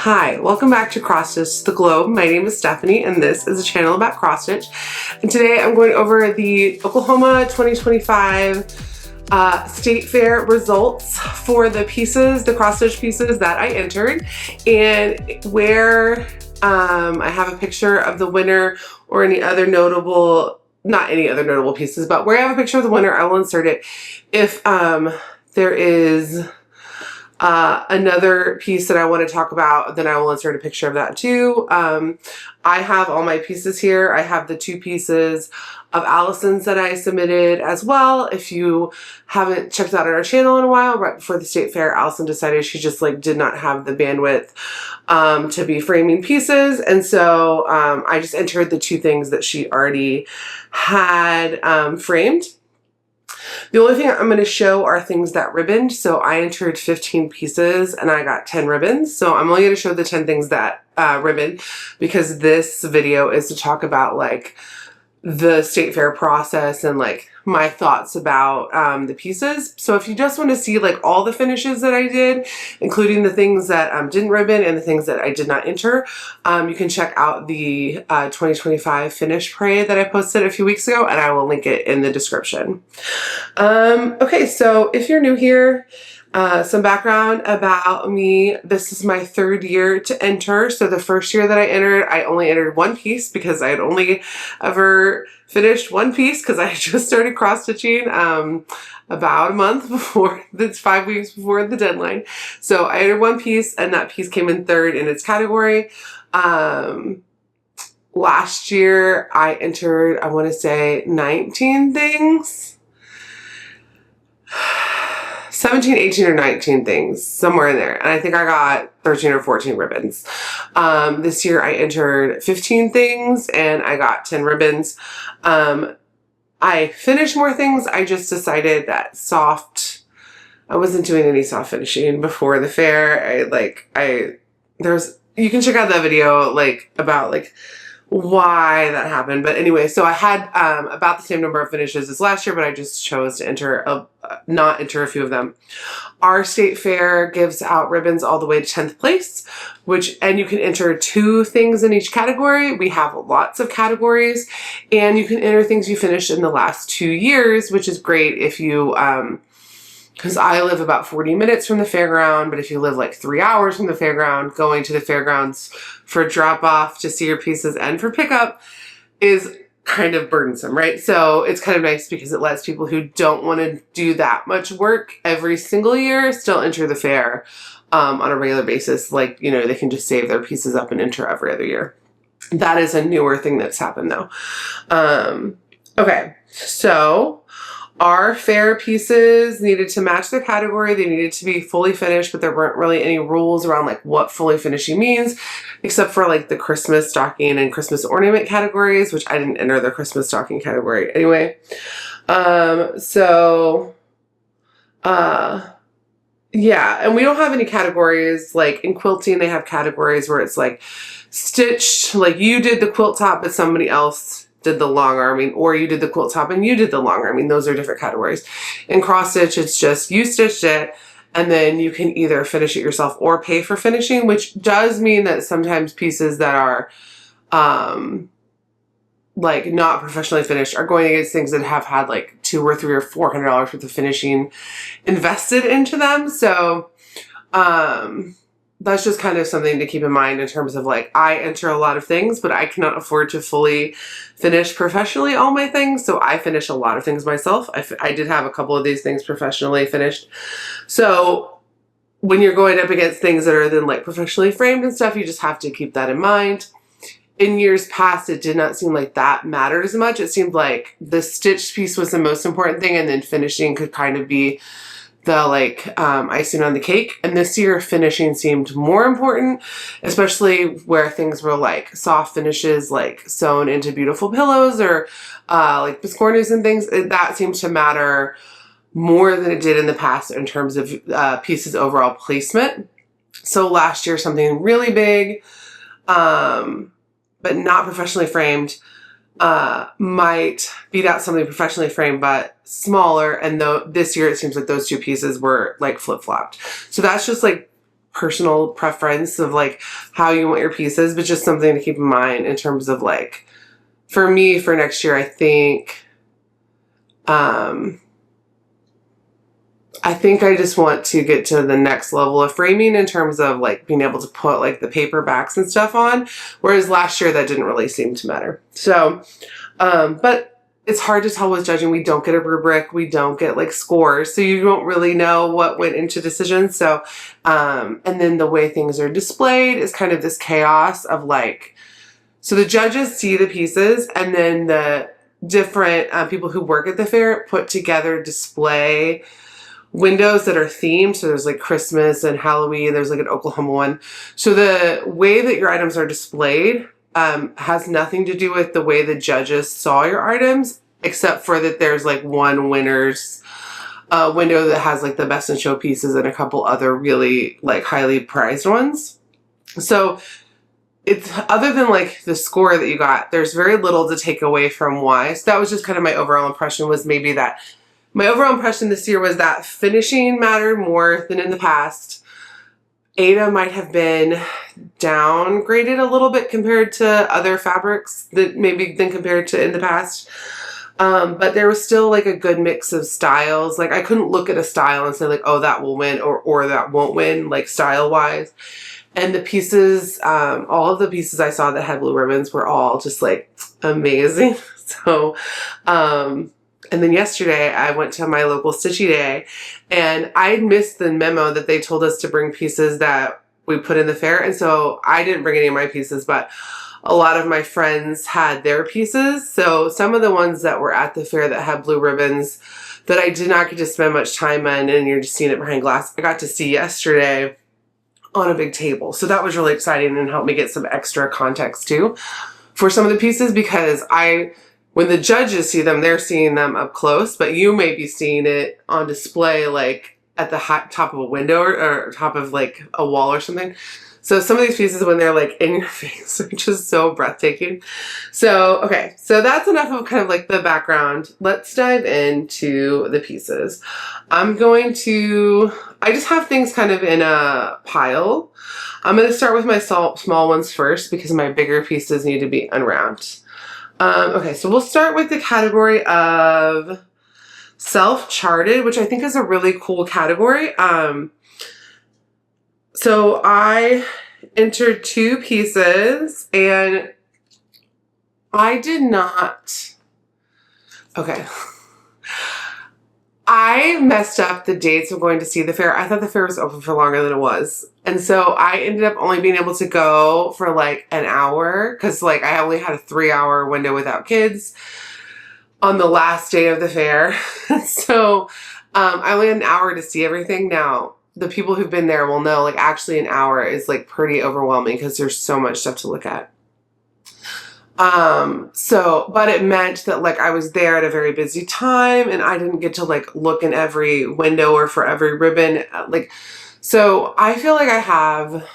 Hi, welcome back to Cross Stitch the Globe. My name is Stephanie and this is a channel about cross stitch. And today I'm going over the Oklahoma 2025 State Fair results for the pieces, the cross stitch pieces that I entered, and where I have a picture of the winner or any other notable, not any other notable pieces, but where I have a picture of the winner, I will insert it. If there is another piece that I want to talk about, then I will insert a picture of that too. I have all my pieces here. I have the two pieces of Allison's that I submitted as well. If you haven't checked out our channel in a while, right before the State Fair, Allison decided she just did not have the bandwidth to be framing pieces. And so I just entered the two things that she already had framed. The only thing I'm going to show are things that ribboned. So I entered 15 pieces and I got 10 ribbons. So I'm only going to show the 10 things that ribboned, because this video is to talk about the State Fair process and my thoughts about the pieces. So if you just want to see all the finishes that I did, including the things that didn't ribbon and the things that I did not enter, you can check out the 2025 finish parade that I posted a few weeks ago, and I will link it in the description. Okay, so if you're new here, some background about me. This is my third year to enter. So the first year that I entered, I only entered one piece because I had only ever finished one piece because I just started cross stitching about a month before, that's 5 weeks before the deadline. So I entered one piece and that piece came in third in its category. Last year I entered, I want to say 19 things. 17, 18, or 19 things, somewhere in there. And I think I got 13 or 14 ribbons. This year I entered 15 things and I got 10 ribbons. I finished more things. I just decided that I wasn't doing any soft finishing before the fair. You can check out that video about why that happened. But anyway, so I had about the same number of finishes as last year, but I just chose to not enter a few of them. Our State Fair gives out ribbons all the way to 10th place, and you can enter 2 things in each category. We have lots of categories, and you can enter things you finished in the last 2 years, which is great if you because I live about 40 minutes from the fairground, but if you live 3 hours from the fairground, going to the fairgrounds for drop off to see your pieces and for pickup is kind of burdensome, right? So it's kind of nice because it lets people who don't want to do that much work every single year still enter the fair on a regular basis. They can just save their pieces up and enter every other year. That is a newer thing that's happened though. Okay, so our fair pieces needed to match their category. They needed to be fully finished, but there weren't really any rules around what fully finishing means, except for the Christmas stocking and Christmas ornament categories, which I didn't enter the Christmas stocking category anyway. Yeah, and we don't have any categories. In quilting, they have categories where it's stitched, you did the quilt top, but somebody else did the long arming, or you did the quilt top and you did the long arming. Those are different categories. In cross stitch, it's just you stitched it and then you can either finish it yourself or pay for finishing, which does mean that sometimes pieces that are not professionally finished are going against things that have had $200 or $300 or $400 worth of finishing invested into them. So that's just kind of something to keep in mind in terms of I enter a lot of things, but I cannot afford to fully finish professionally all my things. So I finish a lot of things myself. I did have a couple of these things professionally finished. So when you're going up against things that are then professionally framed and stuff, you just have to keep that in mind. In years past, it did not seem like that mattered as much. It seemed like the stitched piece was the most important thing, and then finishing could kind of be the icing on the cake. And this year finishing seemed more important, especially where things were soft finishes sewn into beautiful pillows or biscornus and things. That seemed to matter more than it did in the past in terms of pieces overall placement. So last year something really big but not professionally framed might beat out something professionally framed but smaller, and though this year it seems like those two pieces were flip-flopped. So that's just personal preference of like how you want your pieces, but just something to keep in mind in terms of like, for me, for next year, I think I just want to get to the next level of framing in terms of like being able to put like the paper backs and stuff on, whereas last year that didn't really seem to matter. So, but it's hard to tell with judging. We don't get a rubric. We don't get like scores. So you don't really know what went into decisions. So, and then the way things are displayed is kind of this chaos of like, so the judges see the pieces and then the different people who work at the fair put together display windows that are themed. So there's like Christmas and Halloween. There's like an Oklahoma one. So the way that your items are displayed has nothing to do with the way the judges saw your items, except for that there's like one winner's window that has like the best in show pieces and a couple other really like highly prized ones. So it's, other than like the score that you got, there's very little to take away from why. So that was just kind of my overall impression, was maybe that my overall impression this year was that finishing mattered more than in the past. Aida might have been downgraded a little bit compared to other fabrics that maybe been compared to in the past. But there was still like a good mix of styles. Like I couldn't look at a style and say like, oh, that will win or that won't win, like style wise. And the pieces, all of the pieces I saw that had blue ribbons were all just like amazing. So, and then yesterday I went to my local Stitchy Day and I missed the memo that they told us to bring pieces that we put in the fair. And so I didn't bring any of my pieces, but a lot of my friends had their pieces. So some of the ones that were at the fair that had blue ribbons that I did not get to spend much time on, and you're just seeing it behind glass, I got to see yesterday on a big table. So that was really exciting and helped me get some extra context too for some of the pieces, because when the judges see them, they're seeing them up close, but you may be seeing it on display like at the top of a window or top of like a wall or something. So some of these pieces, when they're like in your face, are just so breathtaking. So, okay, so that's enough of kind of like the background. Let's dive into the pieces. I just have things kind of in a pile. I'm going to start with my small ones first because my bigger pieces need to be unwrapped. Okay, so we'll start with the category of self-charted, which I think is a really cool category. So I entered 2 pieces and I did not, okay. I messed up the dates of going to see the fair. I thought the fair was open for longer than it was. And so I ended up only being able to go for like an hour because like I only had a 3-hour window without kids on the last day of the fair. So I only had an hour to see everything. Now, the people who've been there will know like actually an hour is like pretty overwhelming because there's so much stuff to look at. But it meant that like I was there at a very busy time and I didn't get to like look in every window or for every ribbon. So I feel like I have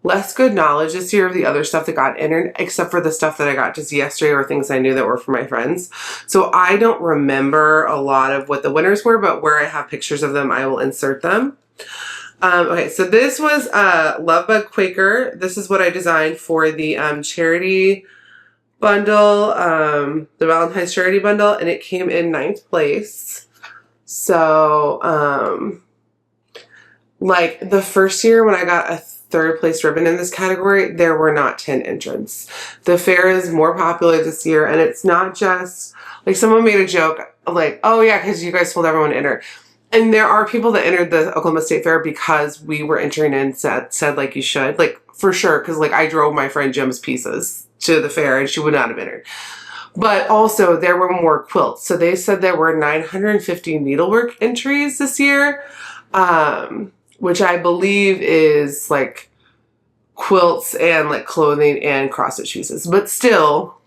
less good knowledge this year of the other stuff that got entered, except for the stuff that I got to see yesterday or things I knew that were for my friends. So I don't remember a lot of what the winners were, but where I have pictures of them, I will insert them. Okay, so this was Lovebug Quaker. This is what I designed for the charity bundle, the Valentine's charity bundle, and it came in 9th place. So, like the first year when I got a 3rd place ribbon in this category, there were not 10 entrants. The fair is more popular this year, and it's not just, like someone made a joke, like, oh yeah, because you guys told everyone to enter. And there are people that entered the Oklahoma State Fair because we were entering and said like you should, like for sure, because like I drove my friend Jim's pieces to the fair and she would not have entered. But also there were more quilts. So they said there were 950 needlework entries this year, which I believe is like quilts and like clothing and cross-stitch pieces. But still,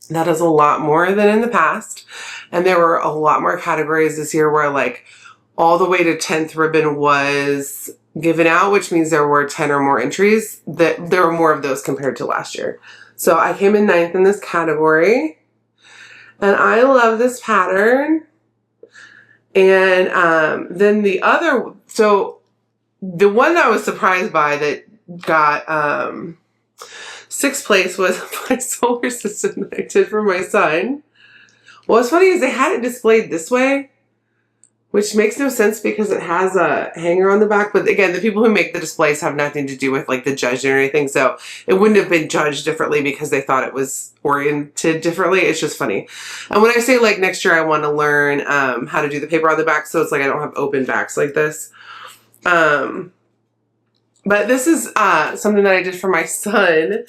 that is a lot more than in the past. And there were a lot more categories this year where like all the way to 10th ribbon was given out, which means there were 10 or more entries. That there were more of those compared to last year. So I came in 9th in this category. And I love this pattern. And then the other, so the one that I was surprised by that got 6th place was my solar system that I did for my son. What's funny is they had it displayed this way, which makes no sense because it has a hanger on the back. But again, the people who make the displays have nothing to do with like the judging or anything. So it wouldn't have been judged differently because they thought it was oriented differently. It's just funny. And when I say like next year, I want to learn how to do the paper on the back. So it's like I don't have open backs like this. But this is something that I did for my son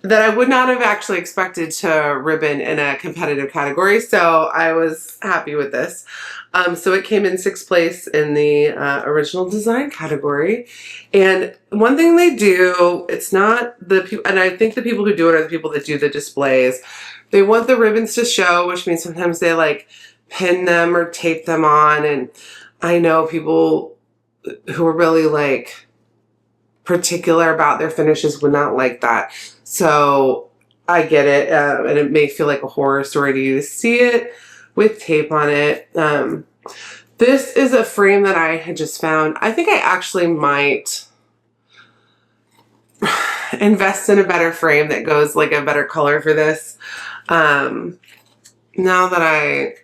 that I would not have actually expected to ribbon in a competitive category. So I was happy with this. So it came in 6th place in the original design category. And one thing they do, it's not the people, and I think the people who do it are the people that do the displays. They want the ribbons to show, which means sometimes they like pin them or tape them on. And I know people who are really like particular about their finishes would not like that. So I get it. And it may feel like a horror story to you to see it with tape on it. This is a frame that I had just found. I think I actually might invest in a better frame that goes like a better color for this. Now that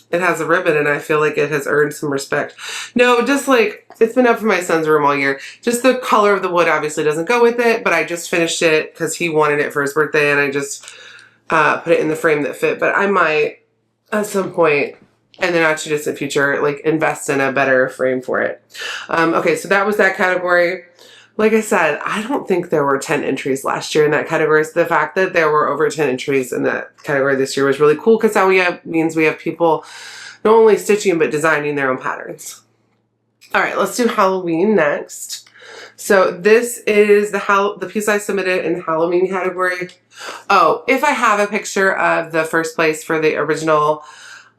it has a ribbon and I feel like it has earned some respect. No, just like, it's been up for my son's room all year. Just the color of the wood obviously doesn't go with it, but I just finished it because he wanted it for his birthday and I just put it in the frame that fit. But I might, at some point, in the not too distant future, like invest in a better frame for it. Okay, so that was that category. Like I said, I don't think there were 10 entries last year in that category. So the fact that there were over 10 entries in that category this year was really cool because now means we have people not only stitching but designing their own patterns. All right, let's do Halloween next. So this is the piece I submitted in the Halloween category. Oh, if I have a picture of the 1st place for the original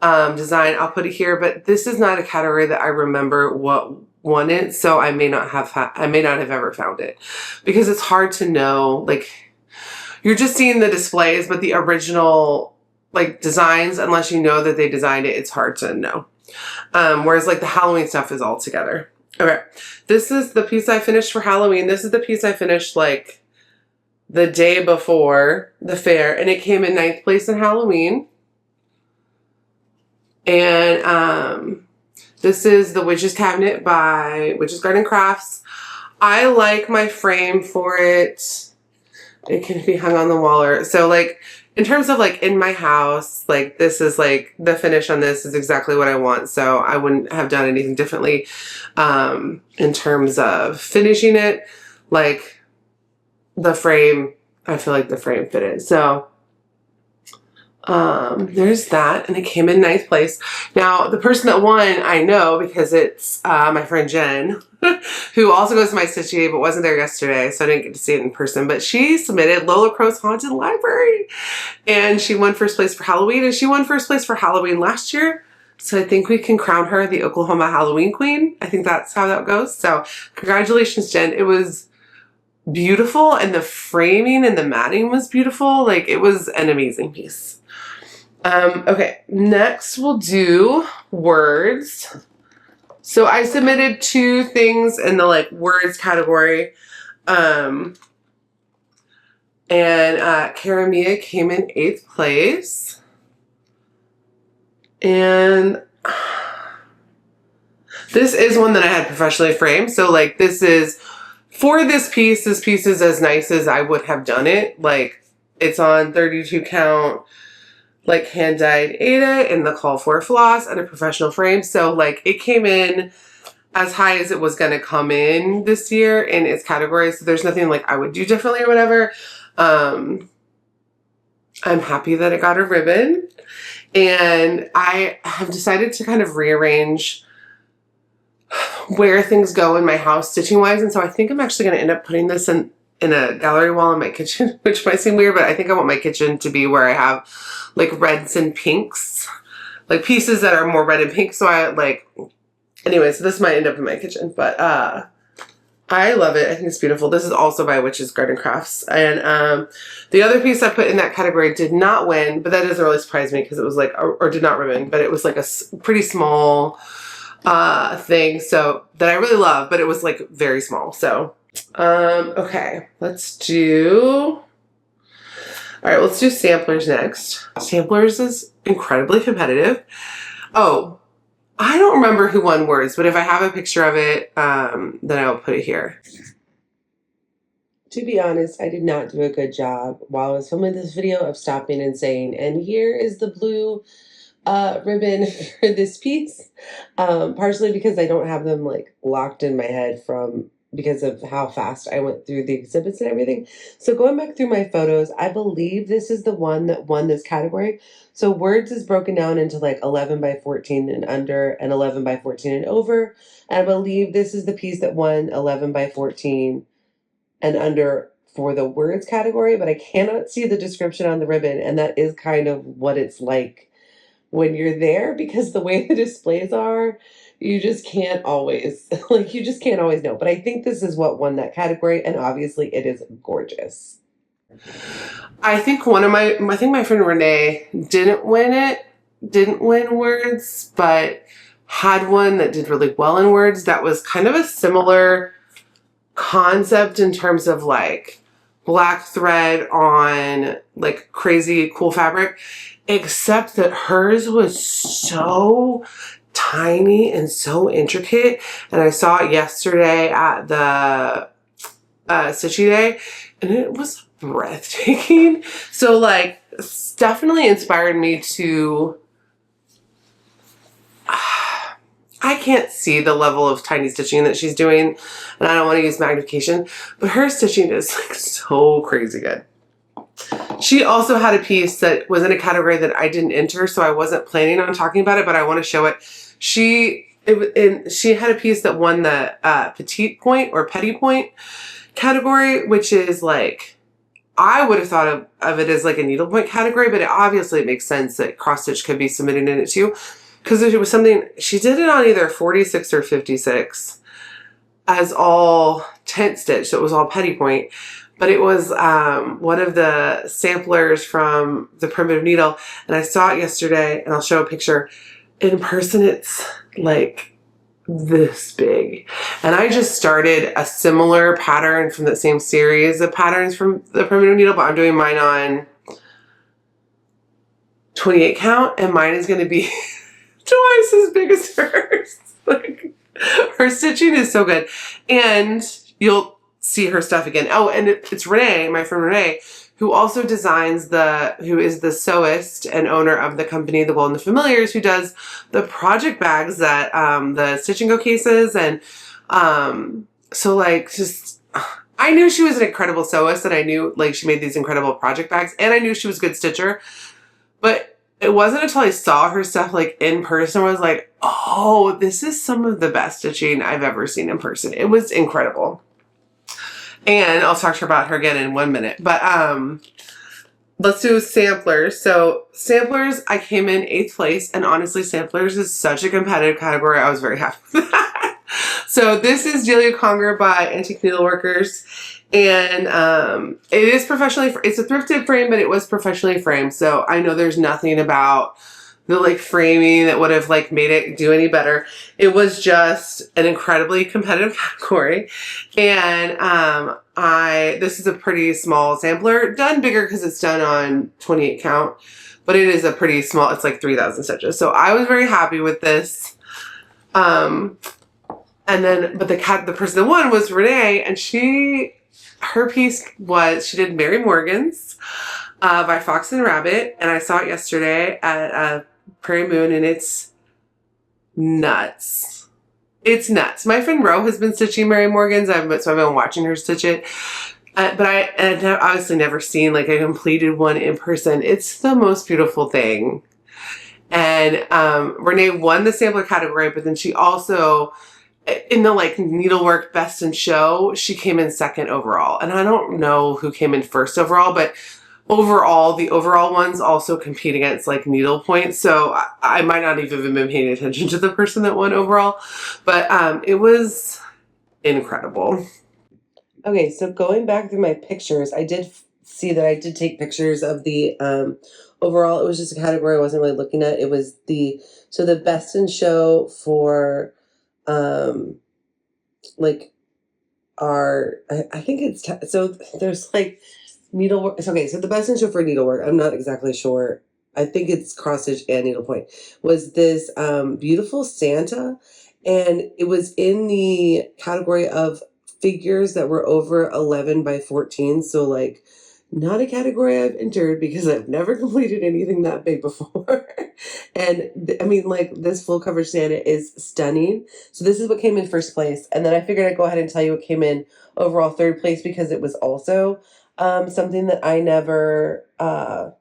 design, I'll put it here, but this is not a category that I remember what won it, so I may not have ever found it because it's hard to know. Like, you're just seeing the displays, but the original like designs, unless you know that they designed it, it's hard to know. Whereas like the Halloween stuff is all together. Okay, this is the piece I finished for Halloween. This is the piece I finished like the day before the fair, and it came in 9th place in Halloween. And this is the Witch's Cabinet by Witch's Garden Crafts. I like my frame for it. It can be hung on the wall or so like in terms of like in my house, like this is like the finish on this is exactly what I want. So I wouldn't have done anything differently in terms of finishing it. Like the frame, I feel like the frame fitted. So there's that, and it came in 9th place. Now, the person that won, I know because it's my friend Jen, who also goes to my stitching but wasn't there yesterday, so I didn't get to see it in person. But she submitted Lola Crow's Haunted Library, and she won 1st place for Halloween, and she won 1st place for Halloween last year. So I think we can crown her the Oklahoma Halloween Queen. I think that's how that goes. So congratulations, Jen. It was beautiful, and the framing and the matting was beautiful. Like, it was an amazing piece. Okay, next we'll do words. So I submitted 2 things in the like words category. And Karamia came in 8th place. And this is one that I had professionally framed. So like this is, for this piece is as nice as I would have done it. Like, it's on 32 count. Like hand-dyed Aida in the call for floss and a professional frame. So like it came in as high as it was going to come in this year in its category. So there's nothing like I would do differently or whatever. I'm happy that it got a ribbon, and I have decided to kind of rearrange where things go in my house stitching wise. And so I think I'm actually going to end up putting this in a gallery wall in my kitchen, which might seem weird, but I think I want my kitchen to be where I have like reds and pinks, like pieces that are more red and pink. So I like, anyway, so this might end up in my kitchen, but I love it. I think it's beautiful. This is also by Witch's Garden Crafts. And the other piece I put in that category did not win, but that doesn't really surprise me because it was like, or did not win, but it was like a pretty small thing, so that I really love, but it was like very small. So, okay, let's do samplers next. Samplers is incredibly competitive. Oh, I don't remember who won words, but if I have a picture of it, then I'll put it here. To be honest, I did not do a good job while I was filming this video of stopping and saying, and here is the blue ribbon for this piece. Partially because I don't have them like locked in my head because of how fast I went through the exhibits and everything. So going back through my photos, I believe this is the one that won this category. So words is broken down into like 11 by 14 and under and 11 by 14 and over. And I believe this is the piece that won 11 by 14 and under for the words category, but I cannot see the description on the ribbon, and that is kind of what it's like when you're there, because the way the displays are, you just can't always you just can't always know. But I think this is what won that category, and obviously it is gorgeous. I think my friend Renee didn't win words, but had one that did really well in words that was kind of a similar concept in terms of like black thread on like crazy cool fabric, except that hers was so tiny and so intricate. And I saw it yesterday at the Stitchy Day, and it was breathtaking. So like, it's definitely inspired me to I can't see the level of tiny stitching that she's doing, and I don't want to use magnification, but her stitching is like so crazy good. She also had a piece that was in a category that I didn't enter, so I wasn't planning on talking about it, but I want to show it. She had a piece that won the petite point or petit point category, which is like, I would have thought of it as like a needlepoint category, but it makes sense that cross stitch could be submitted in it too. Because it was something, she did it on either 46 or 56 as all tent stitch, so it was all petit point. But it was one of the samplers from the Primitive Needle, and I saw it yesterday, and I'll show a picture. In person, it's like this big. And I just started a similar pattern from the same series of patterns from the Primitive Needle, but I'm doing mine on 28 count, and mine is going to be twice as big as hers. Like, her stitching is so good, and you'll see her stuff again. Oh, and it's Renee, my friend Renee, who also designs who is the sewist and owner of the company The Golden Familiars, who does the project bags that the Stitch and Go cases, and so like just I knew she was an incredible sewist, and I knew like she made these incredible project bags, and I knew she was a good stitcher, but it wasn't until I saw her stuff like in person where I was like, oh, this is some of the best stitching I've ever seen in person. It was incredible. And I'll talk to her about her again in 1 minute. But let's do samplers. So samplers, I came in 8th place, and honestly, samplers is such a competitive category. I was very happy with that. So this is Delia Conger by Antique Needleworkers. And it is professionally, it's a thrifted frame, but it was professionally framed. So I know there's nothing about the like framing that would have like made it do any better. It was just an incredibly competitive category. And this is a pretty small sampler, done bigger because it's done on 28 count, but it is a pretty small, it's like 3,000 stitches. So I was very happy with this. And then, but the person that won was Renee, and her piece was, she did Mary Morgan's by Fox and Rabbit, and I saw it yesterday at Prairie Moon, and it's nuts. It's nuts. My friend Ro has been stitching Mary Morgan's, so I've been watching her stitch it, but I've obviously never seen like a completed one in person. It's the most beautiful thing. And Renee won the sampler category, but then she also, in the like needlework best in show, she came in 2nd overall. And I don't know who came in 1st overall, but overall, the overall ones also compete against like needlepoint. So I might not even have been paying attention to the person that won overall, but it was incredible. Okay, so going back through my pictures, I did see that I did take pictures of the overall, it was just a category I wasn't really looking at. It was the best in show for like I think it's so there's like needlework. Okay, so the best in show for needlework, I'm not exactly sure. I think it's cross stitch and needlepoint. Was this beautiful Santa, and it was in the category of figures that were over 11 by 14. So like not a category I've entered because I've never completed anything that big before. And I mean, like, this full coverage Santa is stunning. So this is what came in first place. And then I figured I'd go ahead and tell you what came in overall third place because it was also something that I never, a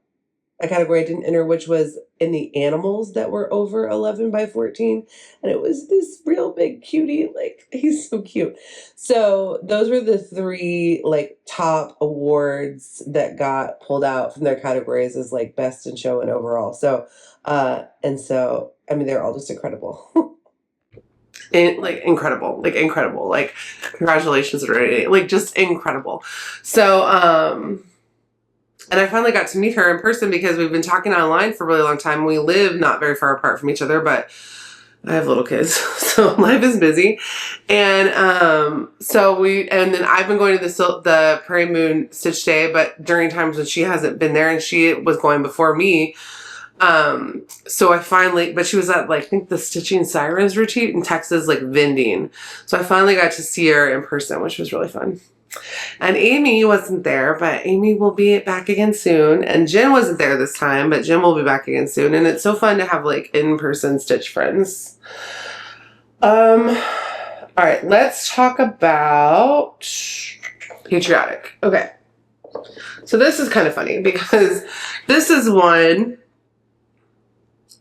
category I didn't enter, which was in the animals that were over 11 by 14. And it was this real big cutie. Like, he's so cute. So those were the three, like, top awards that got pulled out from their categories as, like, best in show and overall. So, I mean, they're all just incredible. Incredible. Like, congratulations, already. Like, just incredible. So, and I finally got to meet her in person because we've been talking online for a really long time. We live not very far apart from each other, but I have little kids, so life is busy. And and then I've been going to the Prairie Moon Stitch Day, but during times when she hasn't been there, and she was going before me. So I finally, but she was at, like, I think the Stitching Sirens retreat in Texas, like, vending. So I finally got to see her in person, which was really fun. And Amy wasn't there, but Amy will be back again soon. And Jen wasn't there this time, but Jen will be back again soon. And it's so fun to have, like, in-person Stitch friends. All right, let's talk about Patriotic. Okay. So this is kind of funny because this is one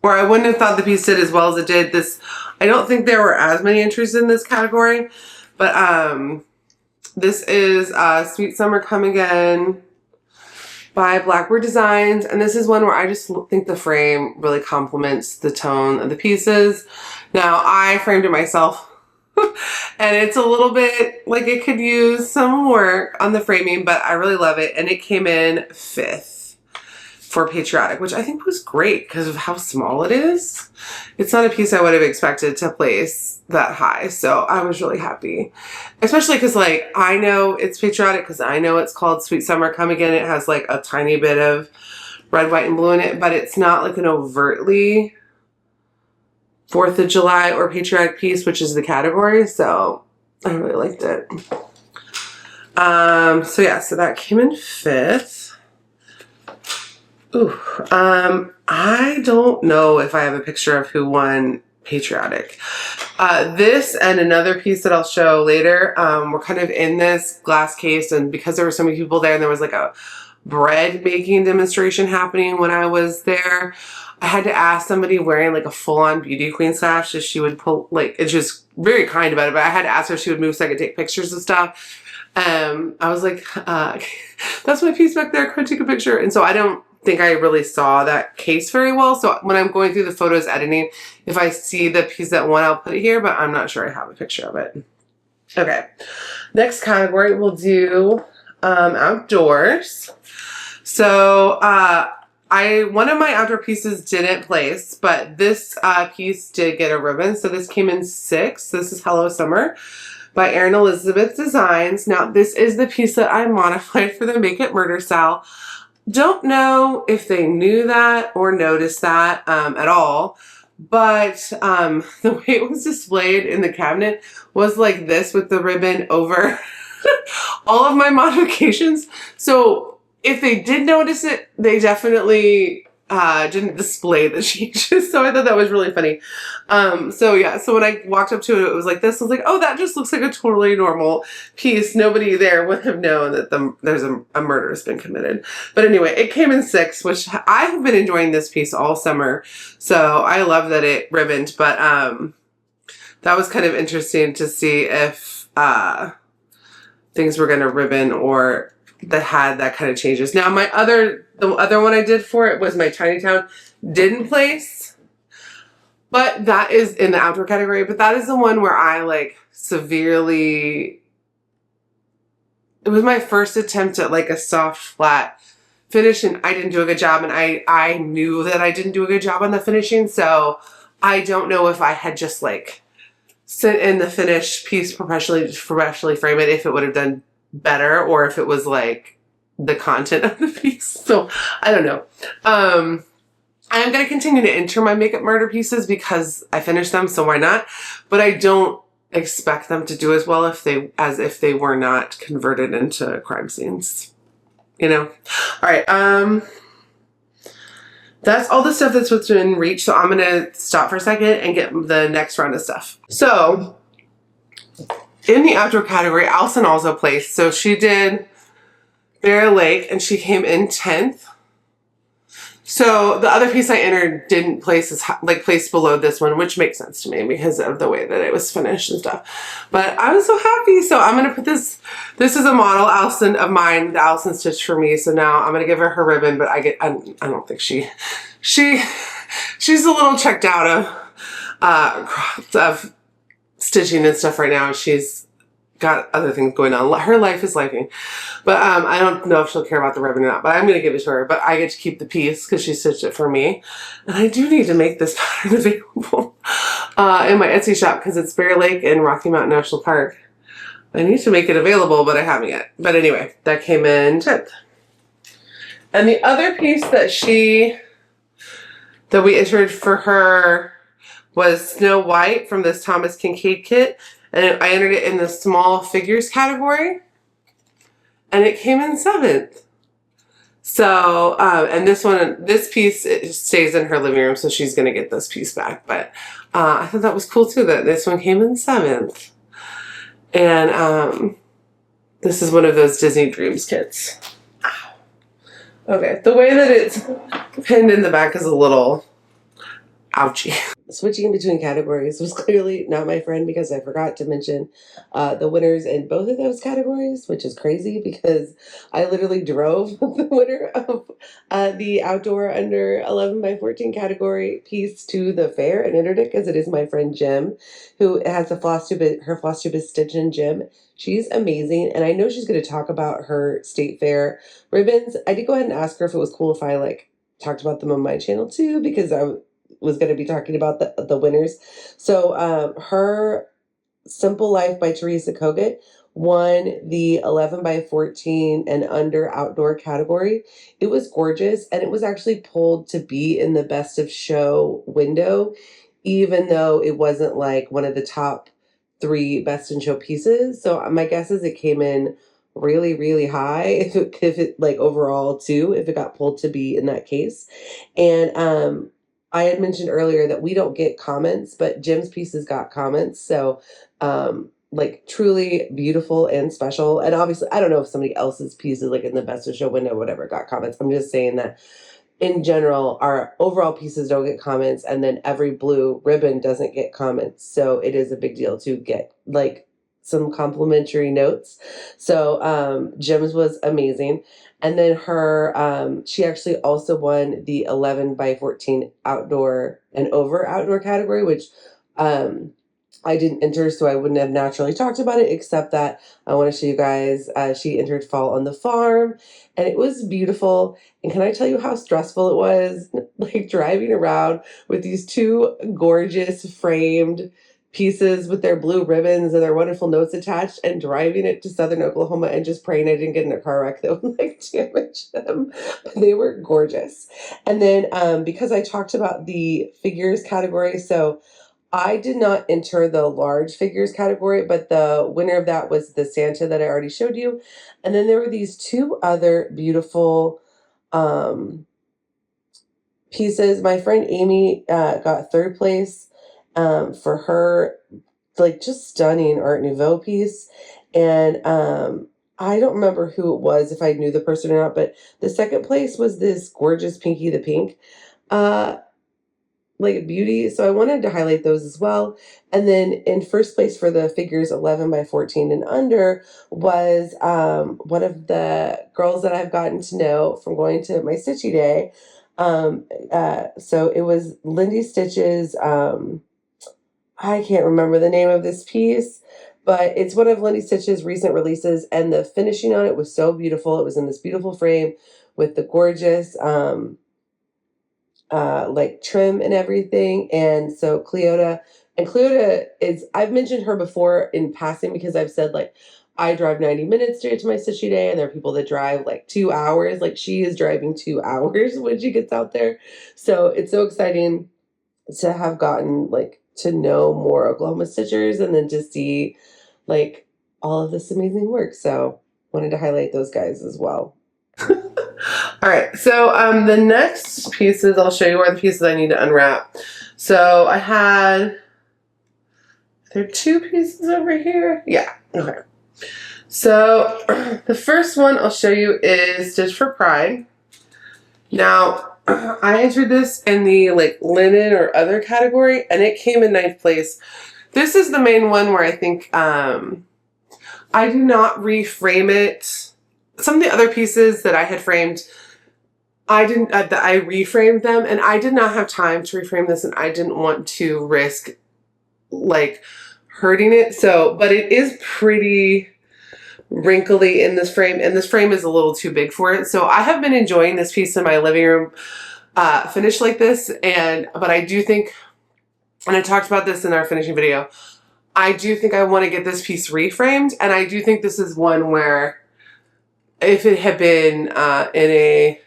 where I wouldn't have thought the piece did as well as it did. I don't think there were as many entries in this category, but this is Sweet Summer Come Again by Blackbird Designs. And this is one where I just think the frame really complements the tone of the pieces. Now, I framed it myself, and it's a little bit, like, it could use some work on the framing, but I really love it. And it came in 5th for Patriotic, which I think was great because of how small it is. It's not a piece I would have expected to place that high, so I was really happy. Especially because, like, I know it's Patriotic because I know it's called Sweet Summer Come Again. It has, like, a tiny bit of red, white, and blue in it, but it's not, like, an overtly 4th of July or patriotic piece, which is the category, so I really liked it. So yeah, so that came in 5th. Ooh, I don't know if I have a picture of who won Patriotic. This and another piece that I'll show later, were kind of in this glass case, and because there were so many people there and there was, like, a bread making demonstration happening when I was there, I had to ask somebody wearing, like, a full-on beauty queen sash if she would pull, like, it's just very kind about it, but I had to ask her if she would move so I could take pictures and stuff. I was like, that's my piece back there, could I take a picture? And so I don't think I really saw that case very well. So when I'm going through the photos editing, if I see the piece that won, I'll put it here, but I'm not sure I have a picture of it. Okay. Next category, we'll do outdoors. So one of my outdoor pieces didn't place, but this piece did get a ribbon. So this came in 6th. This is Hello Summer by Erin Elizabeth Designs. Now, this is the piece that I modified for the Make It Murder style. Don't know if they knew that or noticed that at all, but the way it was displayed in the cabinet was like this with the ribbon over all of my modifications. So if they did notice it, they definitely didn't display the changes. So I thought that was really funny. So yeah, so when I walked up to it, it was like this. I was like, oh, that just looks like a totally normal piece. Nobody there would have known that there's a murder has been committed. But anyway, it came in 6th, which I have been enjoying this piece all summer. So I love that it ribboned, but that was kind of interesting to see if things were going to ribbon or that had that kind of changes. Now the other one I did for it was my Tiny Town didn't place, but that is in the outdoor category, but that is the one where I, like, severely, it was my first attempt at, like, a soft flat finish and I didn't do a good job, and I knew that I didn't do a good job on the finishing, so I don't know if I had just like sent in the finished piece professionally frame it, if it would have done better, or if it was like the content of the piece. So I don't know. I'm going to continue to enter my makeup murder pieces because I finished them, so why not? But I don't expect them to do as well as if they were not converted into crime scenes. You know? All right. That's all the stuff that's within reach. So I'm going to stop for a second and get the next round of stuff. So in the outdoor category, Allison also placed. So she did Bear Lake and she came in 10th. So the other piece I entered didn't place placed below this one, which makes sense to me because of the way that it was finished and stuff. But I was so happy. So I'm going to put this is a model Allison of mine that Allison stitched for me. So now I'm going to give her ribbon, but I don't think she's a little checked out of stitching and stuff right now. She's got other things going on. Her life is lifing. But I don't know if she'll care about the ribbon or not, but I'm going to give it to her. But I get to keep the piece because she stitched it for me. And I do need to make this pattern available in my Etsy shop because it's Bear Lake in Rocky Mountain National Park. I need to make it available, but I haven't yet. But anyway, that came in 10th. And the other piece that we entered for her was Snow White from this Thomas Kincaid kit. And I entered it in the small figures category. And it came in 7th. So, and this piece, it stays in her living room, so she's going to get this piece back. But I thought that was cool too, that this one came in 7th. And this is one of those Disney Dreams kits. Ow. Okay, the way that it's pinned in the back is a little ouchy. Switching between categories was clearly not my friend because I forgot to mention the winners in both of those categories, which is crazy because I literally drove the winner of the outdoor under 11 by 14 category piece to the fair and entered it because it is my friend Jim, who has her Flosstube is Stitch in Jim. She's amazing, and I know she's going to talk about her state fair ribbons. I did go ahead and ask her if it was cool if I talked about them on my channel too, because I was going to be talking about the winners. So her Simple Life by Teresa Kogut won the 11 by 14 and under outdoor category. It was gorgeous, and it was actually pulled to be in the best of show window, even though it wasn't like one of the top 3 best in show pieces. So my guess is it came in really, really high if it overall too, if it got pulled to be in that case. And I had mentioned earlier that we don't get comments, but Jim's pieces got comments. So, truly beautiful and special. And obviously, I don't know if somebody else's pieces, in the best of show window, whatever, got comments. I'm just saying that in general, our overall pieces don't get comments, and then every blue ribbon doesn't get comments. So it is a big deal to get some complimentary notes. So Jim's was amazing. And then she actually also won the 11 by 14 outdoor and over outdoor category, which I didn't enter, so I wouldn't have naturally talked about it, except that I want to show you guys, she entered Fall on the Farm, and it was beautiful. And can I tell you how stressful it was, driving around with these 2 gorgeous framed pieces with their blue ribbons and their wonderful notes attached, and driving it to Southern Oklahoma and just praying I didn't get in a car wreck that would damage them. But they were gorgeous. And then because I talked about the figures category, so I did not enter the large figures category, but the winner of that was the Santa that I already showed you. And then there were these 2 other beautiful pieces. My friend Amy got 3rd place for her just stunning Art Nouveau piece. And I don't remember who it was, if I knew the person or not, but the 2nd place was this gorgeous Pinky the Pink beauty. So I wanted to highlight those as well. And then in 1st place for the figures 11 by 14 and under was one of the girls that I've gotten to know from going to my Stitchy Day. So it was Lindy Stitch's, I can't remember the name of this piece, but it's one of Lindy Stitch's recent releases, and the finishing on it was so beautiful. It was in this beautiful frame with the gorgeous like trim and everything. And so Cleota is, I've mentioned her before in passing because I've said like I drive 90 minutes to get to my sushi day, and there are people that drive like 2 hours. Like she is driving 2 hours when she gets out there. So it's so exciting to have gotten like to know more Oklahoma stitchers and then to see like all of this amazing work. So wanted to highlight those guys as well. All right, so the next pieces, I'll show you where the pieces I need to unwrap. So I had, there are 2 pieces over here. Yeah, okay. So the first one I'll show you is Stitch for Pride. Now, I entered this in the like linen or other category, and it came in 9th place. This is the main one where I think I do not reframe it. Some of the other pieces that I had framed, I didn't. I reframed them, and I did not have time to reframe this, and I didn't want to risk like hurting it. So, but it is pretty wrinkly in this frame, and this frame is a little too big for it. So I have been enjoying this piece in my living room finished like this, but I do think, and I talked about this in our finishing video, I do think I want to get this piece reframed, and I do think this is one where if it had been in a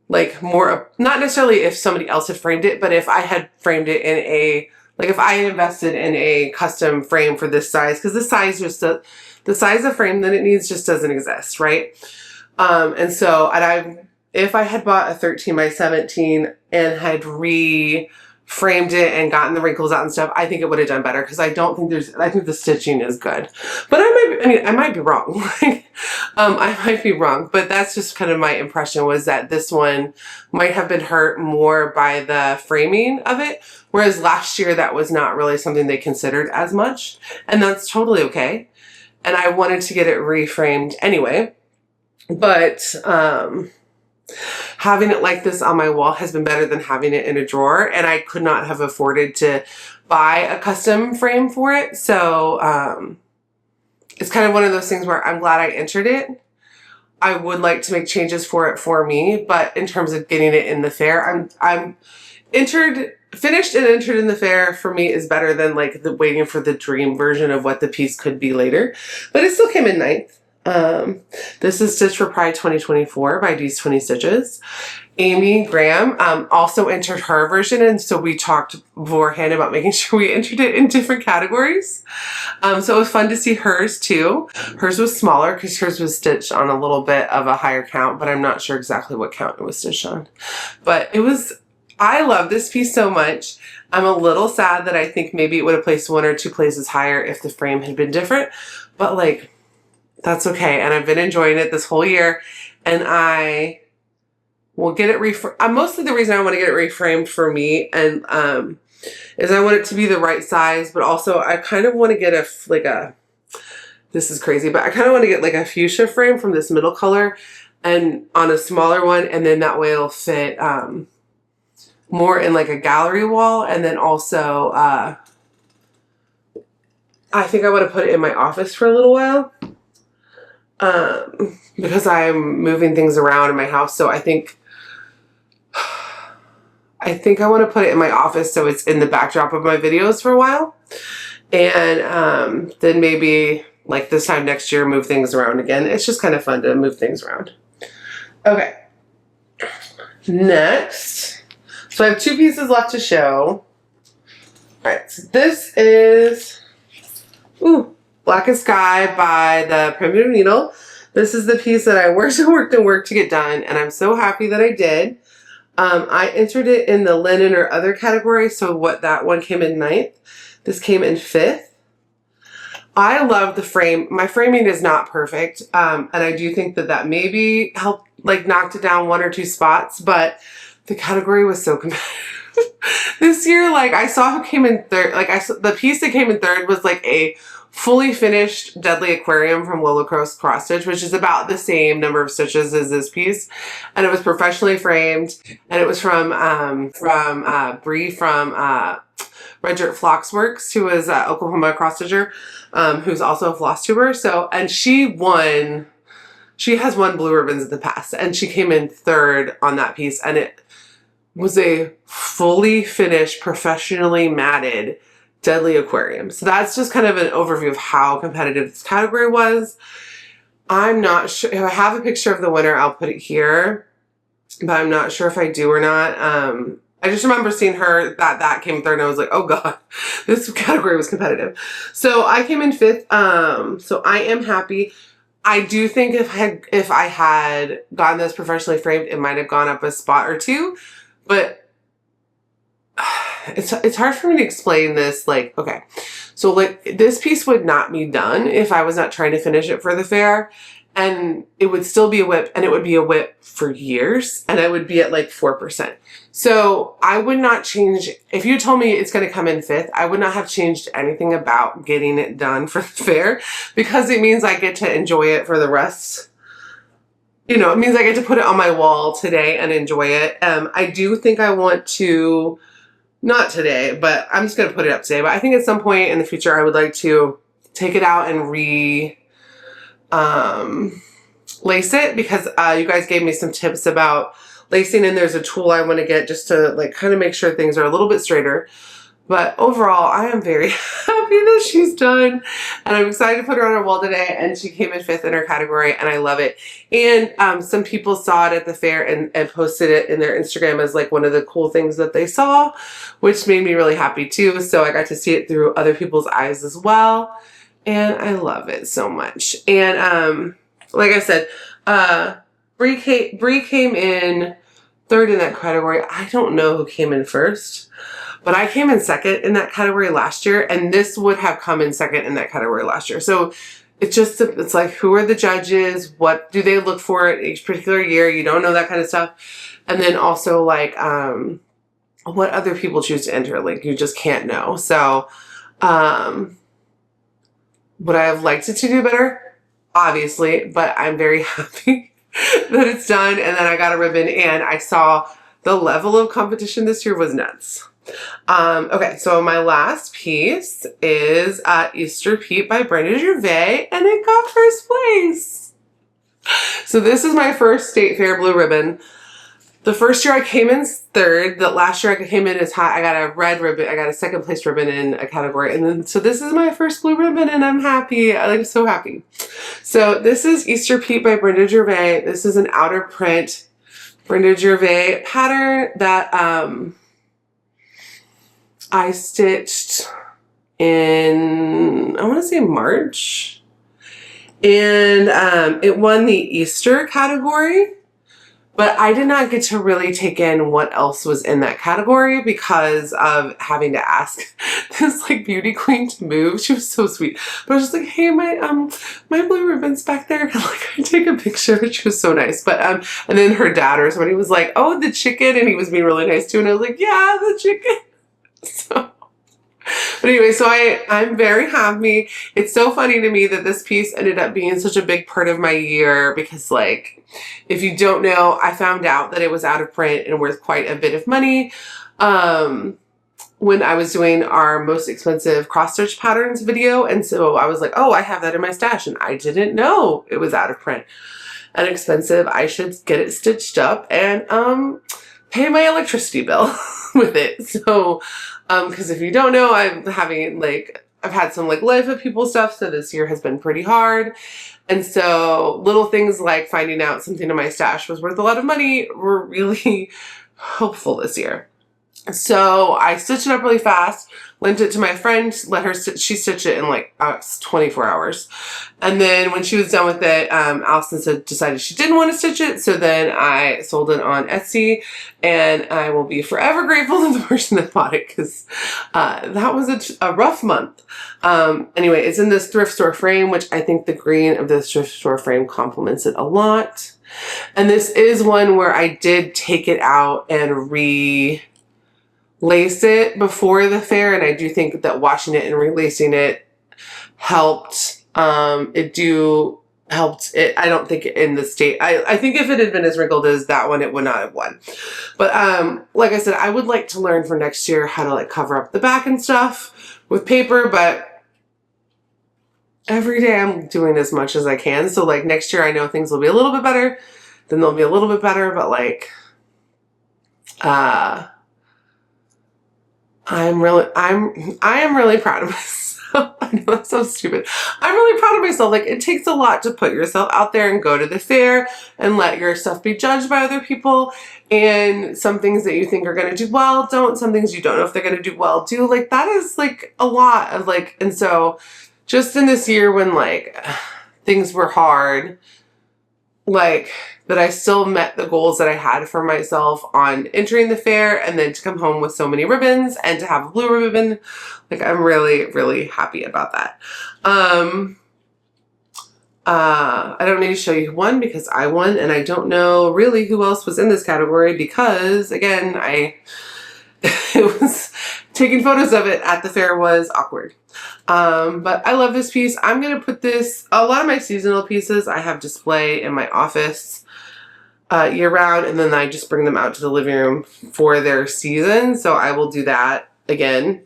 like more, not necessarily if somebody else had framed it, but if I had framed it in a, like if I had invested in a custom frame for this size, because this size just, the size of frame that it needs just doesn't exist, right? And so, if I had bought a 13 by 17 and had framed it and gotten the wrinkles out and stuff, I think it would have done better, because I don't think I think the stitching is good. But I might be wrong. I might be wrong, but that's just kind of my impression, was that this one might have been hurt more by the framing of it, whereas last year that was not really something they considered as much, and that's totally okay. And I wanted to get it reframed anyway, but having it like this on my wall has been better than having it in a drawer, and I could not have afforded to buy a custom frame for it. So it's kind of one of those things where I'm glad I entered it. I would like to make changes for it for me, but in terms of getting it in the fair, I'm finished and entered in the fair for me is better than like the waiting for the dream version of what the piece could be later. But it still came in 9th. This is Stitch for Pride 2024 by D's 20 Stitches. Amy Graham also entered her version, and so we talked beforehand about making sure we entered it in different categories. So it was fun to see hers too. Hers was smaller because hers was stitched on a little bit of a higher count, but I'm not sure exactly what count it was stitched on. But I love this piece so much. I'm a little sad that I think maybe it would have placed 1 or 2 places higher if the frame had been different, but like, that's okay. And I've been enjoying it this whole year, and I will get it mostly the reason I want to get it reframed for me and is I want it to be the right size, but also I kind of want to get this is crazy, but I kind of want to get like a fuchsia frame from this middle color and on a smaller one, and then that way it'll fit more in like a gallery wall. And then also I think I want to put it in my office for a little while. Because I'm moving things around in my house, so I think I want to put it in my office so it's in the backdrop of my videos for a while, and then maybe like this time next year move things around again. It's just kind of fun to move things around. Okay, next, so I have 2 pieces left to show. All right, so this is Black as Sky by the Primitive Needle. This is the piece that I worked to get done, and I'm so happy that I did. I entered it in the linen or other category, so that one came in 9th. This came in 5th. I love the frame. My framing is not perfect, and I do think that maybe helped, like knocked it down 1 or 2 spots, but the category was so competitive. This year, like I saw who came in 3rd, the piece that came in 3rd was like a fully finished Deadly Aquarium from Willow Cross Stitch, which is about the same number of stitches as this piece, and it was professionally framed, and it was from Bree from Red Dirt Flocksworks, who is Oklahoma cross stitcher, who's also a Flosstuber. So, and she won she has won blue ribbons in the past, and she came in third on that piece, and it was a fully finished, professionally matted Deadly Aquarium. So that's just kind of an overview of how competitive this category was. I'm not sure if I have a picture of the winner, I'll put it here, but I'm not sure if I do or not. I just remember seeing her that came third, and I was like, oh god, this category was competitive. So I came in fifth. So I am happy. I do think if I had gotten this professionally framed, it might have gone up a spot or two, but it's hard for me to explain this. Like, okay, so like this piece would not be done if I was not trying to finish it for the fair, and it would still be a whip, and it would be a whip for years, and I would be at like 4%. So I would not change, if you told me it's going to come in fifth, I would not have changed anything about getting it done for the fair, because it means I get to enjoy it for the rest. You know, it means I get to put it on my wall today and enjoy it. I do think I want to, not today, but I'm just going to put it up today. But I think at some point in the future, I would like to take it out and lace it, because you guys gave me some tips about lacing, and there's a tool I want to get just to like kind of make sure things are a little bit straighter. But overall, I am very happy that she's done, and I'm excited to put her on our wall today, and she came in fifth in her category, and I love it. And some people saw it at the fair and posted it in their Instagram as like one of the cool things that they saw, which made me really happy too. So I got to see it through other people's eyes as well, and I love it so much. And like I said, Bree came in third in that category. I don't know who came in first, but I came in second in that category last year, and this would have come in second in that category last year. So it's like, who are the judges? What do they look for at each particular year? You don't know that kind of stuff. And then also like, what other people choose to enter, like you just can't know. So, would I have liked it to do better? Obviously, but I'm very happy that it's done. And then I got a ribbon, and I saw the level of competition this year was nuts. Okay, so my last piece is Easter Pete by Brenda Gervais, and it got first place. So this is my first state fair blue ribbon. The first year I came in third. The last year I came in as high. I got a red ribbon. I got a second place ribbon in a category. And then, so this is my first blue ribbon, and I'm happy. I'm so happy. So this is Easter Pete by Brenda Gervais. This is an outer print Brenda Gervais pattern that, I stitched in, I want to say March. And, it won the Easter category. But I did not get to really take in what else was in that category because of having to ask this like beauty queen to move. She was so sweet. But I was just like, hey, my blue ribbon's back there. And like I take a picture. She was so nice. But and then her dad or somebody was like, oh, the chicken, and he was being really nice too. And I was like, yeah, the chicken. So but anyway, so I'm very happy. It's so funny to me that this piece ended up being such a big part of my year because, like, if you don't know, I found out that it was out of print and worth quite a bit of money when I was doing our most expensive cross-stitch patterns video. And so I was like, oh, I have that in my stash, and I didn't know it was out of print and expensive. I should get it stitched up and pay my electricity bill with it. So because if you don't know, I've had some like life of people stuff, so this year has been pretty hard. And so little things like finding out something in my stash was worth a lot of money were really helpful this year. So I stitched it up really fast, lent it to my friend, let her she stitched it in like 24 hours. And then when she was done with it, Allison decided she didn't want to stitch it. So then I sold it on Etsy, and I will be forever grateful to the person that bought it because that was a rough month. Anyway, it's in this thrift store frame, which I think the green of this thrift store frame complements it a lot. And this is one where I did take it out and lace it before the fair, and I do think that washing it and relacing it helped. Helped it. I don't think in the state. I think if it had been as wrinkled as that one, it would not have won. But like I said, I would like to learn for next year how to like cover up the back and stuff with paper, but every day I'm doing as much as I can. So like next year I know things will be a little bit better, then they'll be a little bit better, but like I am really proud of myself. I know that's so stupid. I'm really proud of myself. Like, it takes a lot to put yourself out there and go to the fair and let your stuff be judged by other people. And some things that you think are going to do well, don't. Some things you don't know if they're going to do well, do. Like, that is like a lot of like, and so just in this year when like things were hard, like that I still met the goals that I had for myself on entering the fair, and then to come home with so many ribbons and to have a blue ribbon. Like, I'm really, really happy about that. I don't need to show you one because I won, and I don't know really who else was in this category because, again, it was taking photos of it at the fair was awkward. But I love this piece. I'm going to put this, a lot of my seasonal pieces I have display in my office year round, and then I just bring them out to the living room for their season. So I will do that again.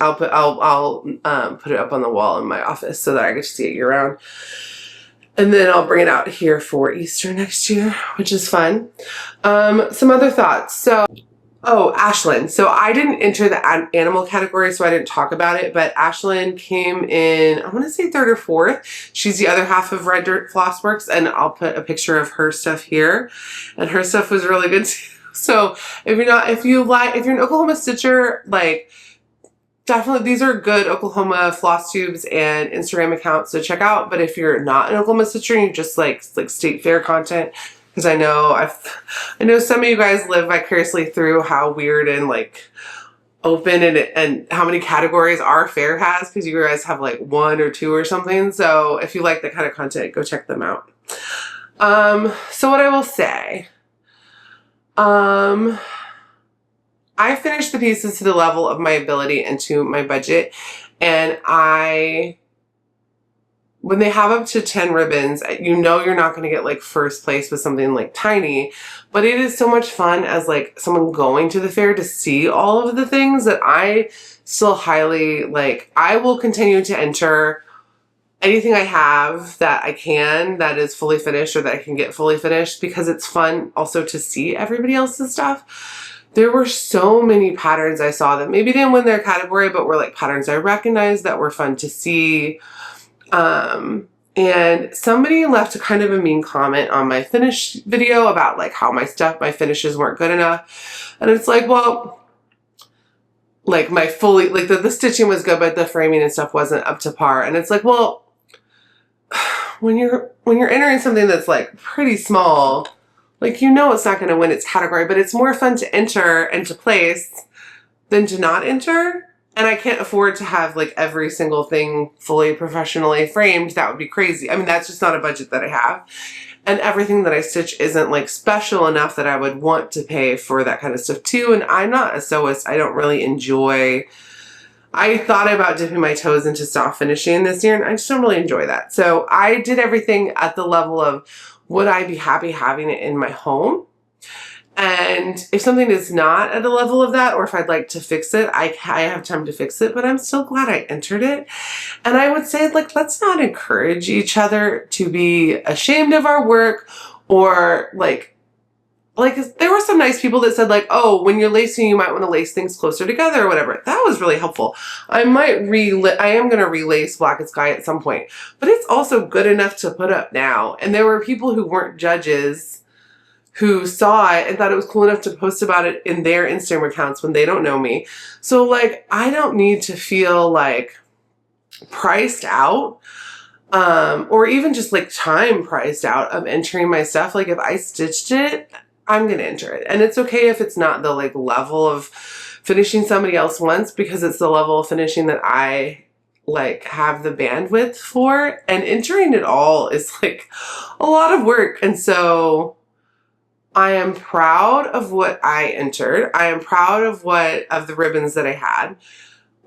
I'll put it up on the wall in my office so that I get to see it year round. And then I'll bring it out here for Easter next year, which is fun. Some other thoughts. So, oh, Ashlyn. So I didn't enter the animal category, so I didn't talk about it, but Ashlyn came in, I want to say 3rd or 4th. She's the other half of Red Dirt Flossworks, and I'll put a picture of her stuff here. And her stuff was really good too. So if you're an Oklahoma stitcher, like, definitely, these are good Oklahoma Flosstubes and Instagram accounts to check out. But if you're not an Oklahoma stitcher and you just like state fair content, because I know some of you guys live vicariously through how weird and like open and how many categories our fair has, because you guys have like 1 or 2 or something. So if you like that kind of content, go check them out. So what I will say, I finished the pieces to the level of my ability and to my budget, and when they have up to 10 ribbons, you know you're not going to get like first place with something like tiny, but it is so much fun as like someone going to the fair to see all of the things that I still highly like. I will continue to enter anything I have that I can that is fully finished or that I can get fully finished, because it's fun also to see everybody else's stuff. There were so many patterns I saw that maybe didn't win their category, but were like patterns I recognized that were fun to see. And somebody left a kind of a mean comment on my finish video about like how my finishes weren't good enough. And it's like, well, like the stitching was good, but the framing and stuff wasn't up to par. And it's like, well, when you're entering something that's like pretty small, like, you know, it's not going to win its category, but it's more fun to enter and to place than to not enter. And I can't afford to have like every single thing fully professionally framed. That would be crazy. I mean, that's just not a budget that I have. And everything that I stitch isn't like special enough that I would want to pay for that kind of stuff too. And I'm not a sewist. I don't really enjoy, I thought about dipping my toes into soft finishing this year, and I just don't really enjoy that. So I did everything at the level of, would I be happy having it in my home? And if something is not at a level of that, or if I'd like to fix it, I have time to fix it, but I'm still glad I entered it. And I would say, like, let's not encourage each other to be ashamed of our work, or like there were some nice people that said like, oh, when you're lacing, you might want to lace things closer together or whatever. That was really helpful. I am going to relace Black and Sky at some point, but it's also good enough to put up now. And there were people who weren't judges who saw it and thought it was cool enough to post about it in their Instagram accounts when they don't know me. So like, I don't need to feel like priced out, or even just like time priced out of entering my stuff. Like, if I stitched it, I'm going to enter it. And it's okay if it's not the like level of finishing somebody else wants, because it's the level of finishing that I like have the bandwidth for. And entering it all is like a lot of work. And so I am proud of what I entered. I am proud of the ribbons that I had.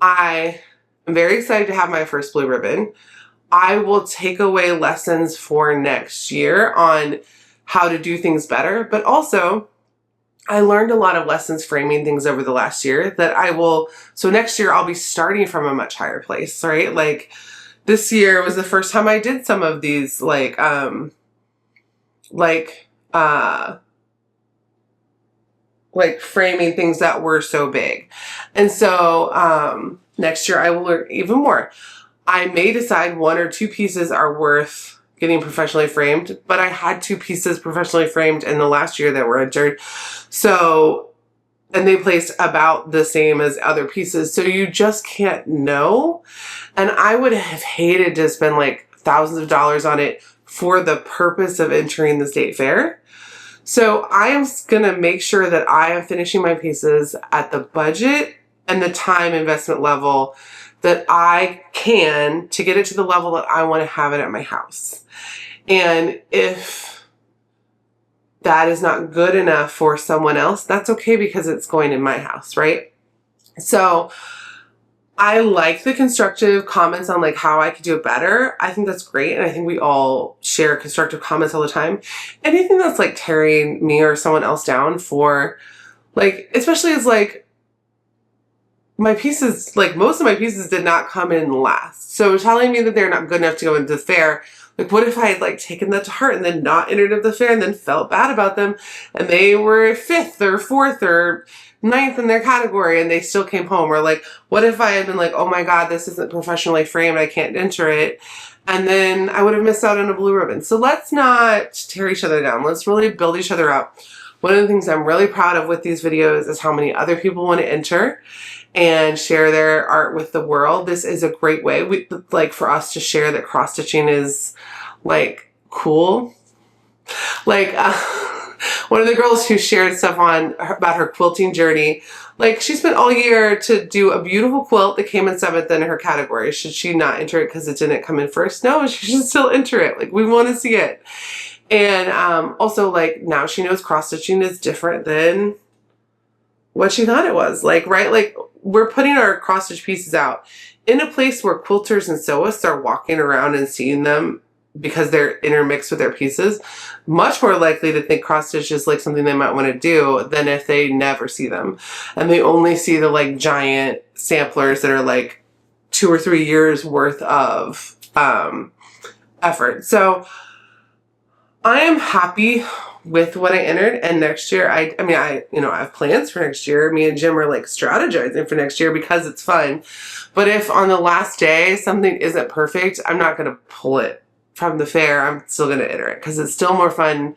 I am very excited to have my first blue ribbon. I will take away lessons for next year on how to do things better, but also I learned a lot of lessons framing things over the last year that so next year I'll be starting from a much higher place, right? Like, this year was the first time I did some of these like uh like framing things that were so big. And so next year I will learn even more. I may decide 1 or 2 pieces are worth getting professionally framed, but I had 2 pieces professionally framed in the last year that were entered. So, and they placed about the same as other pieces. So you just can't know. And I would have hated to spend like thousands of dollars on it for the purpose of entering the state fair. So I am going to make sure that I am finishing my pieces at the budget and the time investment level that I can to get it to the level that I want to have it at my house. And if that is not good enough for someone else, that's okay because it's going in my house, right? So I like the constructive comments on like how I could do it better. I think that's great. And I think we all share constructive comments all the time. Anything that's like tearing me or someone else down for like, especially as like my pieces, like most of my pieces did not come in last. So telling me that they're not good enough to go into the fair, like what if I had like taken that to heart and then not entered at the fair and then felt bad about them and they were 5th or 4th or 9th in their category and they still came home? Or like, what if I had been like, oh my God, this isn't professionally framed, I can't enter it. And then I would have missed out on a blue ribbon. So let's not tear each other down. Let's really build each other up. One of the things I'm really proud of with these videos is how many other people want to enter and share their art with the world. This is a great way, like for us to share that cross stitching is like cool. Like one of the girls who shared stuff about her quilting journey, like she spent all year to do a beautiful quilt that came in 7th in her category. Should she not enter it because it didn't come in first? No, she should still enter it. Like we want to see it. And also like now she knows cross stitching is different than what she thought it was. Like, right? Like we're putting our cross stitch pieces out in a place where quilters and sewists are walking around and seeing them because they're intermixed with their pieces, much more likely to think cross stitch is like something they might want to do than if they never see them. And they only see the like giant samplers that are like 2 or 3 years worth of effort. So I am happy with what I entered, and next year, I have plans for next year. Me and Jim are like strategizing for next year because it's fun. But if on the last day something isn't perfect, I'm not going to pull it from the fair. I'm still going to enter it because it's still more fun.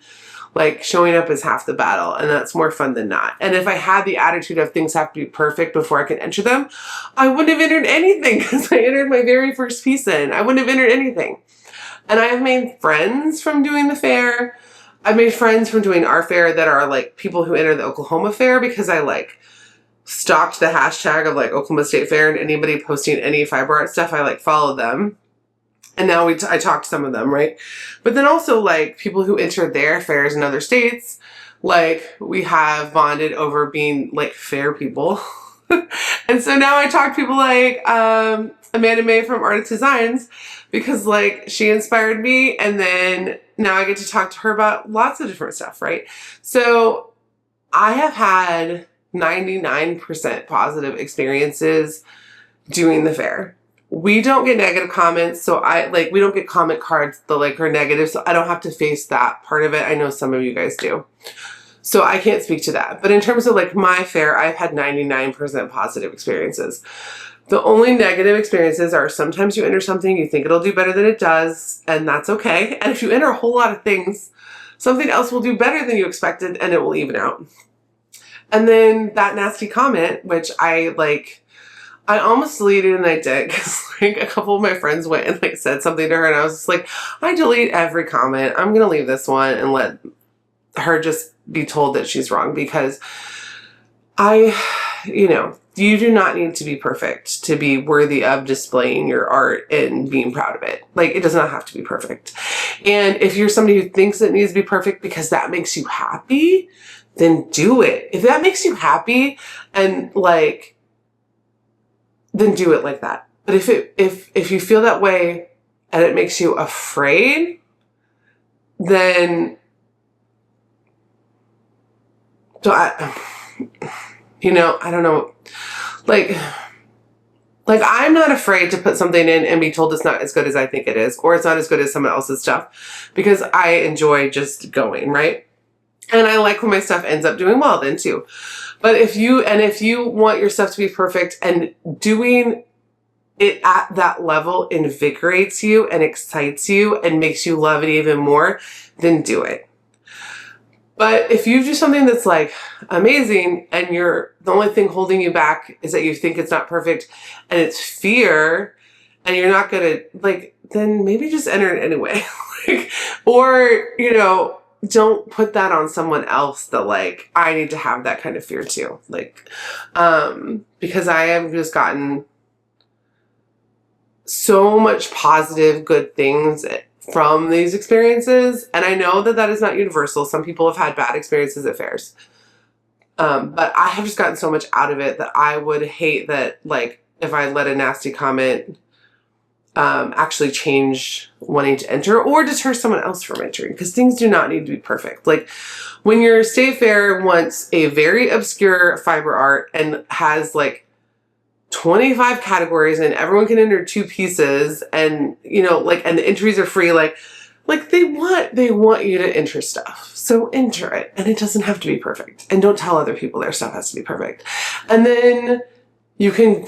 Like showing up is half the battle, and that's more fun than not. And if I had the attitude of things have to be perfect before I can enter them, I wouldn't have entered anything because I entered my very first piece in. I wouldn't have entered anything. And I have made friends from doing the fair. I've made friends from doing our fair that are like people who enter the Oklahoma Fair because I like stalked the hashtag of like Oklahoma State Fair, and anybody posting any fiber art stuff, I like followed them. And now I talked to some of them, right? But then also like people who enter their fairs in other states, like we have bonded over being like fair people. And so now I talk to people like Amanda May from Artist Designs because like she inspired me, and then now I get to talk to her about lots of different stuff, right? So I have had 99% positive experiences doing the fair. We don't get negative comments, so we don't get comment cards that like are negative, so I don't have to face that part of it. I know some of you guys do. So I can't speak to that. But in terms of like my fair, I've had 99% positive experiences. The only negative experiences are sometimes you enter something, you think it'll do better than it does, and that's okay. And if you enter a whole lot of things, something else will do better than you expected, and it will even out. And then that nasty comment, which I almost deleted, and I did because like a couple of my friends went and like said something to her, and I was just like, I delete every comment. I'm going to leave this one and let her just be told that she's wrong, because you do not need to be perfect to be worthy of displaying your art and being proud of it. Like, it does not have to be perfect. And if you're somebody who thinks it needs to be perfect because that makes you happy, then do it. If that makes you happy and like, then do it like that. But if you feel that way and it makes you afraid, then I don't know. Like, Like, I'm not afraid to put something in and be told it's not as good as I think it is, or it's not as good as someone else's stuff, because I enjoy just going, right? And I like when my stuff ends up doing well then too. But if you want your stuff to be perfect, and doing it at that level invigorates you and excites you and makes you love it even more, then do it. But if you do something that's like amazing, and the only thing holding you back is that you think it's not perfect and it's fear, and you're not gonna, like, then maybe just enter it anyway. Like, or, don't put that on someone else, that like, I need to have that kind of fear too. Like, because I have just gotten so much positive, good things from these experiences. And I know that that is not universal. Some people have had bad experiences at fairs. But I have just gotten so much out of it that I would hate that, like, if I let a nasty comment actually change wanting to enter or deter someone else from entering, because things do not need to be perfect. Like, when your state fair wants a very obscure fiber art and has like 25 categories and everyone can enter 2 pieces, and like, and the entries are free, like they want you to enter stuff, so enter it, and it doesn't have to be perfect, and don't tell other people their stuff has to be perfect. And then you can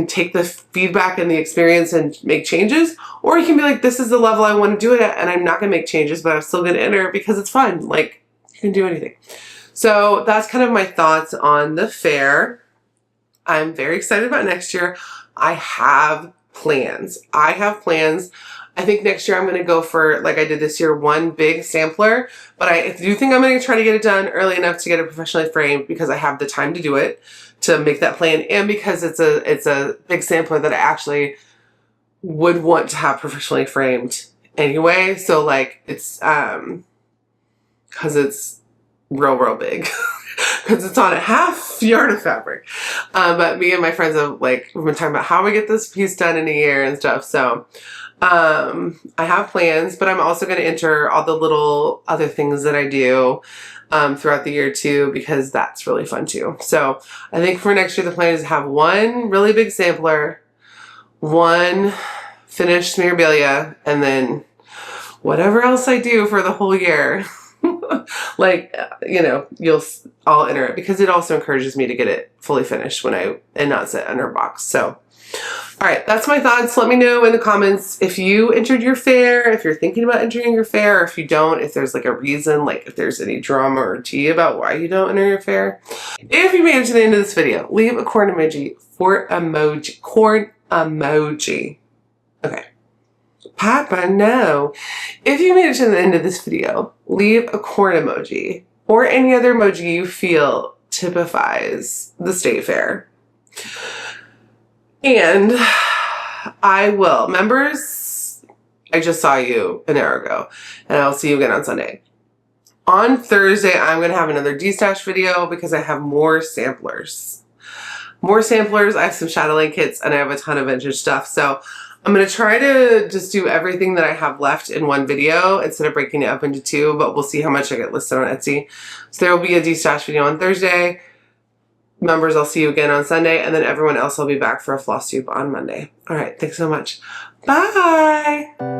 take the feedback and the experience and make changes, or you can be like, this is the level I want to do it at, and I'm not gonna make changes, but I'm still gonna enter because it's fun. Like, you can do anything. So that's kind of my thoughts on the fair. I'm very excited about next year. I have plans. I think next year I'm going to go for, like I did this year, one big sampler. But I do think I'm going to try to get it done early enough to get it professionally framed, because I have the time to do it, to make that plan, and because it's a big sampler that I actually would want to have professionally framed anyway. So like, it's because it's real big. Because it's on a half yard of fabric. But me and my friends have we've been talking about how we get this piece done in a year and stuff. So I have plans, but I'm also going to enter all the little other things that I do throughout the year too, because that's really fun too. So I think for next year, the plan is to have one really big sampler, one finished memorabilia, and then whatever else I do for the whole year. Like, I'll enter it, because it also encourages me to get it fully finished and not sit under a box. So, all right, that's my thoughts. Let me know in the comments if you entered your fair, if you're thinking about entering your fair, or if you don't, if there's like a reason, like if there's any drama or tea about why you don't enter your fair. If you made it to the end of this video, leave a corn emoji. Okay. Papa, no. If you made it to the end of this video, leave a corn emoji or any other emoji you feel typifies the state fair. And members, I just saw you an hour ago, and I'll see you again on Sunday. On Thursday, I'm going to have another destash video, because I have more samplers. I have some chatelaine kits, and I have a ton of vintage stuff. So I'm going to try to just do everything that I have left in one video instead of breaking it up into 2, but we'll see how much I get listed on Etsy. So there will be a destash video on Thursday. Members, I'll see you again on Sunday, and then everyone else will be back for a Flosstube on Monday. All right, thanks so much. Bye!